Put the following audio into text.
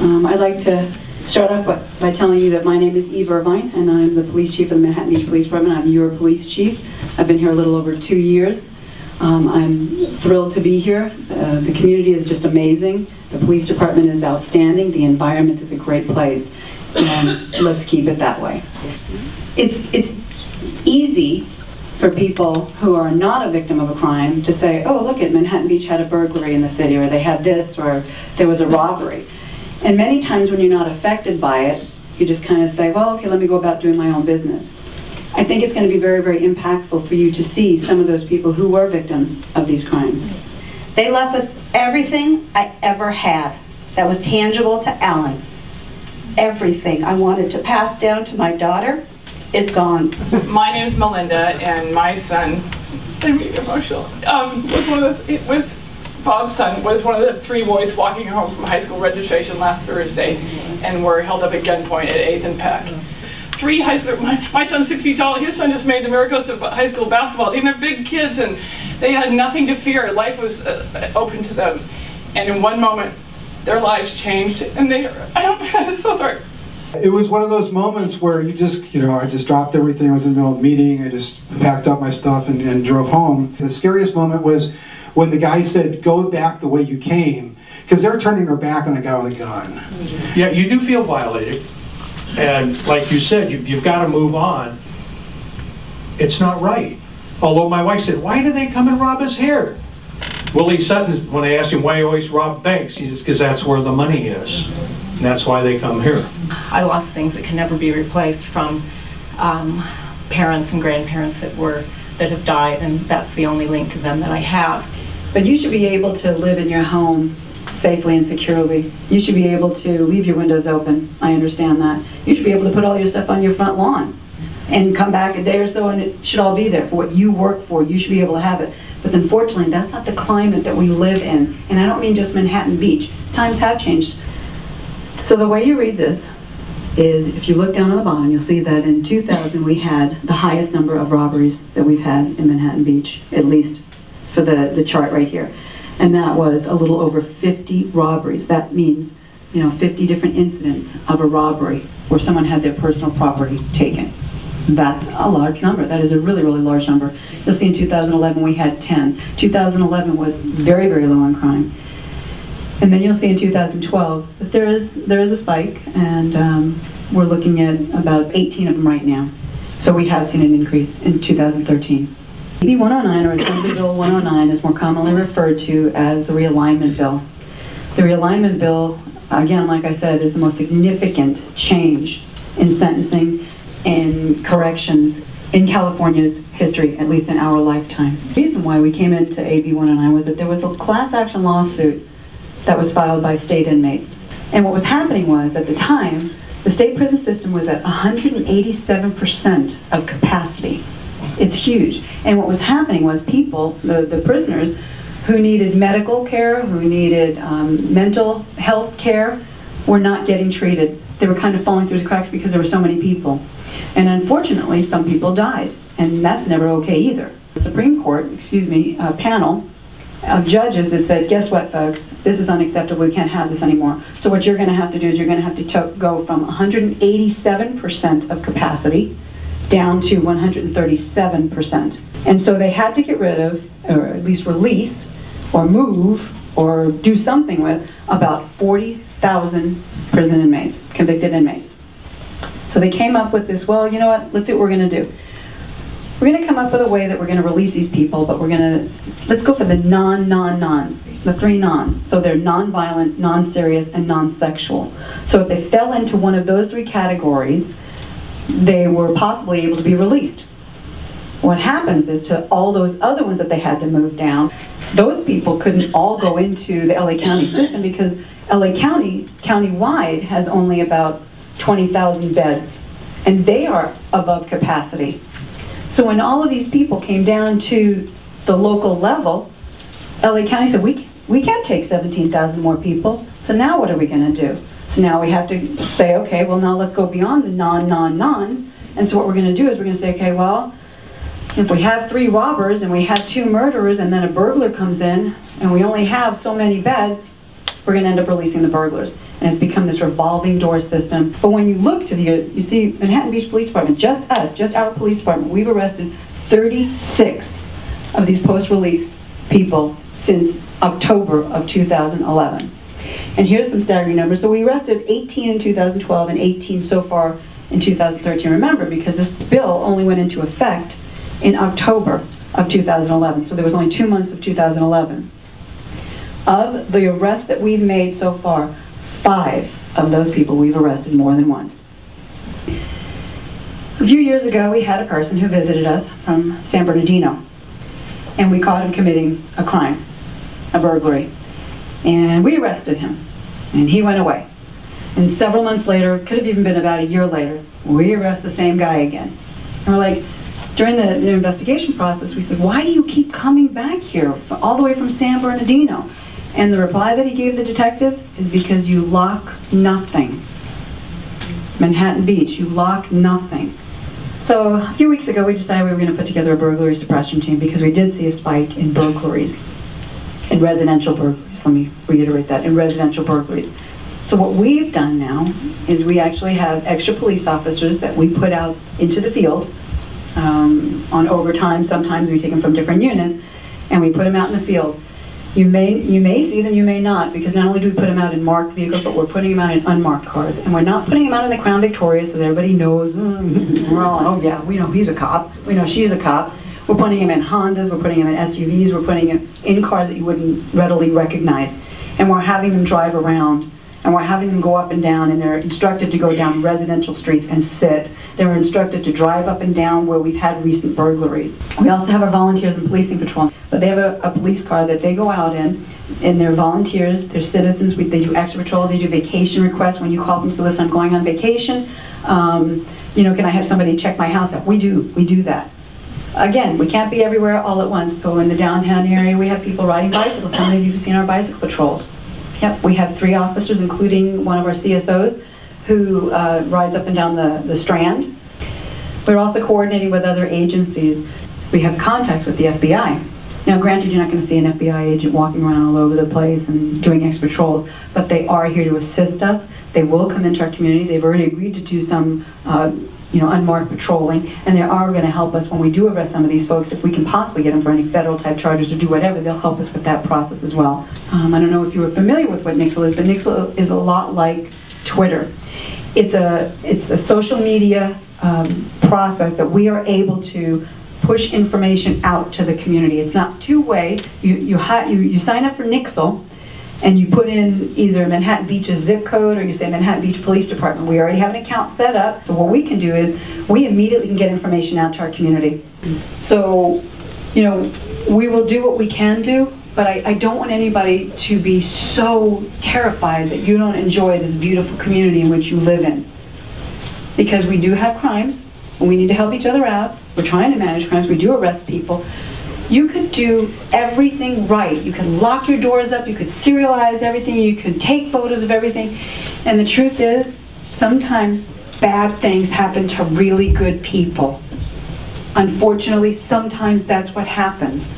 I'd like to start off by telling you that my name is Chief Irvine, and I'm the police chief of the Manhattan Beach Police Department. I'm your police chief. I've been here a little over 2 years. I'm thrilled to be here. The community is just amazing. The police department is outstanding. The environment is a great place, and let's keep it that way. It's easy for people who are not a victim of a crime to say, oh, look at Manhattan Beach had a burglary in the city, or they had this, or there was a robbery. And many times when you're not affected by it, you just kind of say, well, okay, let me go about doing my own business. I think it's going to be very, very impactful for you to see some of those people who were victims of these crimes. They left with everything I ever had that was tangible to Alan. Everything I wanted to pass down to my daughter is gone. My name is Melinda, and my son, I'm getting emotional, was one of those, with Bob's son, was one of the 3 boys walking home from high school registration last Thursday and were held up at gunpoint at 8th and Peck. 3 high school, my son's 6 feet tall, his son just made the Miracles of high school basketball team. They're big kids and they had nothing to fear. Life was open to them. And in one moment, their lives changed and I'm so sorry. It was one of those moments where you just, I just dropped everything. I was in the middle of a meeting. I just packed up my stuff and drove home. The scariest moment was when the guy said, go back the way you came, because they're turning their back on a guy with a gun. Yeah, you do feel violated. And like you said, you've got to move on. It's not right. Although my wife said, why do they come and rob us here? Willie Sutton, when I asked him why he always rob banks, he says, because that's where the money is. And that's why they come here. I lost things that can never be replaced from parents and grandparents that have died, and that's the only link to them that I have. But you should be able to live in your home safely and securely. You should be able to leave your windows open. I understand that. You should be able to put all your stuff on your front lawn and come back a day or so and it should all be there for what you work for. You should be able to have it. But unfortunately, that's not the climate that we live in. And I don't mean just Manhattan Beach. Times have changed. So the way you read this is, if you look down on the bottom, you'll see that in 2000 we had the highest number of robberies that we've had in Manhattan Beach, at least for the chart right here. And that was a little over 50 robberies. That means, 50 different incidents of a robbery where someone had their personal property taken. That's a large number. That is a really, really large number. You'll see in 2011 we had 10. 2011 was very, very low on crime. And then you'll see in 2012 that there is a spike, and we're looking at about 18 of them right now. So we have seen an increase in 2013. AB 109, or Assembly Bill 109, is more commonly referred to as the realignment bill. The realignment bill, again, like I said, is the most significant change in sentencing and corrections in California's history, at least in our lifetime. The reason why we came into AB 109 was that there was a class action lawsuit that was filed by state inmates. And what was happening was, at the time, the state prison system was at 187% of capacity. It's huge. And what was happening was people, the prisoners, who needed medical care, who needed mental health care, were not getting treated. They were kind of falling through the cracks because there were so many people. And unfortunately, some people died. And that's never okay either. The Supreme Court, a panel of judges that said, guess what, folks, this is unacceptable, we can't have this anymore. So what you're going to have to do is you're going to have to go from 187% of capacity down to 137%. And so they had to get rid of, or at least release, or move, or do something with about 40,000 prison inmates, convicted inmates. So they came up with this, well, you know what, let's see what we're going to do. We're going to come up with a way that we're going to release these people, but let's go for the non-nons, the 3 nons. So they're non-violent, non-serious, and non-sexual. So if they fell into one of those 3 categories, they were possibly able to be released. What happens is, to all those other ones that they had to move down, those people couldn't all go into the LA County system because LA County, countywide, has only about 20,000 beds, and they are above capacity. So when all of these people came down to the local level, LA County said, we can't take 17,000 more people, so now what are we going to do? So now we have to say, okay, well now let's go beyond the non-nons, and so what we're going to do is we're going to say, okay, well, if we have 3 robbers and we have 2 murderers and then a burglar comes in and we only have so many beds, we're going to end up releasing the burglars. and it's become this revolving door system. But when you look to you see Manhattan Beach Police Department, just us, just our police department, we've arrested 36 of these post-release people since October of 2011. And here's some staggering numbers. So we arrested 18 in 2012 and 18 so far in 2013. Remember, because this bill only went into effect in October of 2011, so there was only 2 months of 2011. Of the arrests that we've made so far, 5 of those people we've arrested more than once. A few years ago, we had a person who visited us from San Bernardino, and we caught him committing a crime, a burglary. And we arrested him, and he went away. And several months later, could have even been about a year later, we arrest the same guy again. And we're like, during the investigation process, we said, why do you keep coming back here, all the way from San Bernardino? And the reply that he gave the detectives is because you lock nothing. Manhattan Beach, you lock nothing. So a few weeks ago, we decided we were going to put together a burglary suppression team because we did see a spike in burglaries, in residential burglaries. Let me reiterate that, in residential burglaries. So what we've done now is we actually have extra police officers that we put out into the field on overtime. Sometimes we take them from different units and we put them out in the field. You may see them, you may not, because not only do we put them out in marked vehicles, but we're putting them out in unmarked cars. And we're not putting them out in the Crown Victoria so that everybody knows, oh yeah, we know he's a cop, we know she's a cop. We're putting them in Hondas, we're putting them in SUVs, we're putting them in cars that you wouldn't readily recognize. And we're having them drive around, and we're having them go up and down, and they're instructed to go down residential streets and sit. They're instructed to drive up and down where we've had recent burglaries. We also have our volunteers in policing patrol, but they have a police car that they go out in, and they're volunteers, they're citizens. They do extra patrol, they do vacation requests. When you call them, say, listen, I'm going on vacation, you know, can I have somebody check my house out? We do that. Again, we can't be everywhere all at once, so in the downtown area we have people riding bicycles. Some of you have seen our bicycle patrols. Yep, we have 3 officers, including one of our CSOs, who rides up and down the Strand. We're also coordinating with other agencies. We have contact with the FBI. Now, granted, you're not going to see an FBI agent walking around all over the place and doing extra patrols, but they are here to assist us. They will come into our community. They've already agreed to do some unmarked patrolling, and they are going to help us when we do arrest some of these folks. If we can possibly get them for any federal type charges or do whatever, they'll help us with that process as well. I don't know if you were familiar with what Nixle is, but Nixle is a lot like Twitter. It's a social media process that we are able to push information out to the community. It's not two-way. You sign up for Nixle, and you put in either Manhattan Beach's zip code or you say Manhattan Beach Police Department. We already have an account set up. So what we can do is we immediately can get information out to our community. So, you know, we will do what we can do, but I don't want anybody to be so terrified that you don't enjoy this beautiful community in which you live in. Because we do have crimes, and we need to help each other out. We're trying to manage crimes. We do arrest people. You could do everything right. You could lock your doors up, you could serialize everything, you could take photos of everything. And the truth is, sometimes bad things happen to really good people. Unfortunately, sometimes that's what happens.